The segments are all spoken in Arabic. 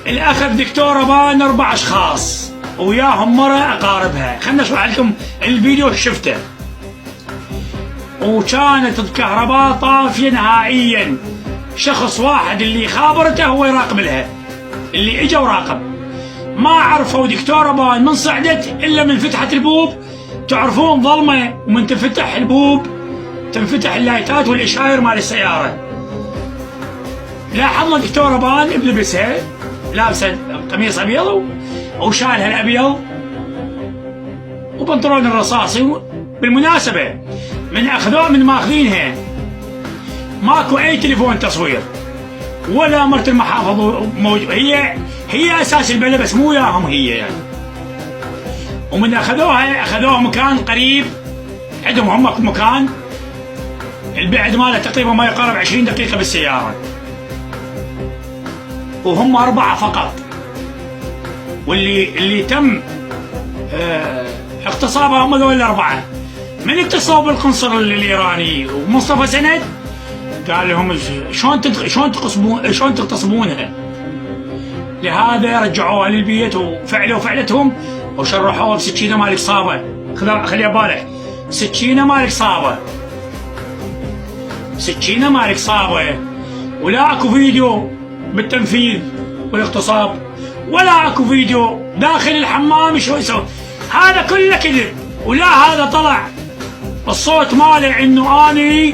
اللي اخذ دكتوره بان 4 اشخاص وياهم مرة اقاربها. خلنا اشرح لكم الفيديو شفته. وكانت الكهرباء طافيه نهائيا. شخص واحد اللي خابرته هو يراقب لها، اللي اجى وراقب. ما عرفوا دكتوره بان من صعدت الا من فتحت البوب. تعرفون ظلمه ومن تفتح البوب تنفتح اللايتات والاشاير مال السياره. لاحظنا دكتوره بان بلبسها لابسه قميص ابيض وشالها الابيض وبنطلون الرصاصي. بالمناسبه من اخذوه من ماخذينها ماكو اي تليفون تصوير ولا مرت المحافظ موجود. هي اساس البلد بس مو وياهم هي يعني. ومن اخذوها مكان قريب عندهم هم مكان البعد ماله تقريبا ما يقارب 20 دقيقه بالسياره. وهم 4 فقط. واللي تم اغتصابها هم ذول ال4. من اتصلوا بالقنصل الايراني ومصطفى سند قال لهم شلون تغتصبونها. لهذا رجعوها للبيت وفعلوا فعلتهم وشرحوها بسكينه مالك صابه. خليها بالك، سكينه مالك صابه، سكينه مالك صابه. ولا اكو فيديو بالتنفيذ والاغتصاب، ولا اكو فيديو داخل الحمام شو يسوي. هذا كله كذب. ولا هذا طلع الصوت ماله انه اني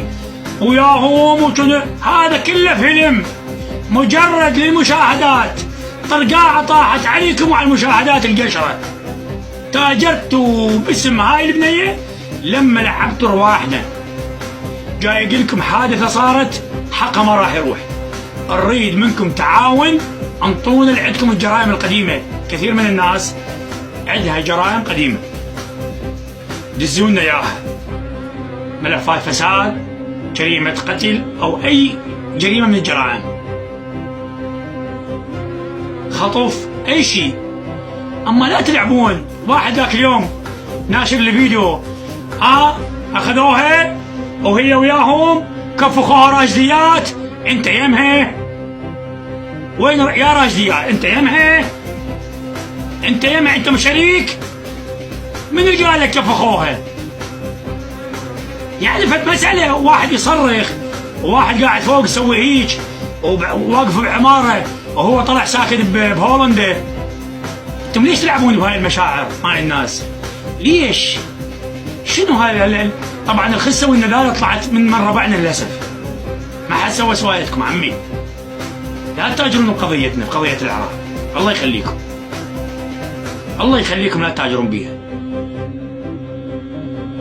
وياهم وكذا. هذا كله فيلم مجرد للمشاهدات. طرقاعه طاحت عليكم وعلى المشاهدات القشره. تاجرتوا باسم هاي البنيه لما لعبتوا رواحنا. جاي اقول لكم حادثه صارت حقها ما راح يروح. نريد منكم تعاون. انطونا اللي عندكم الجرائم القديمه. كثير من الناس عندها جرائم قديمه دزونا اياها. ملفات فساد، جريمه قتل او اي جريمه من الجرائم، خطف، اي شيء. اما لا تلعبون. واحد ذاك اليوم ناشر الفيديو اخذوها وهي وياهم كفخوها راجليات. انت يمها وين يا راجليات؟ انت يمها، انت يمها، انت مش شريك. من اللي قال لك كفخوها؟ يعني فت مسألة واحد يصرخ وواحد قاعد فوق يسوي هيك وواقف بعمارة وهو طلع ساكن بهولندا. انتم ليش تلعبون بهاي المشاعر مال الناس؟ ليش؟ شنو هاي؟ طبعا الخسة والندالة طلعت من ربعنا للأسف. ما حد سوى سوايتكم عمي. لا تتاجرون بقضيتنا، بقضية العراق. الله يخليكم، الله يخليكم لا تتاجرون بيها.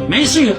ما يصير.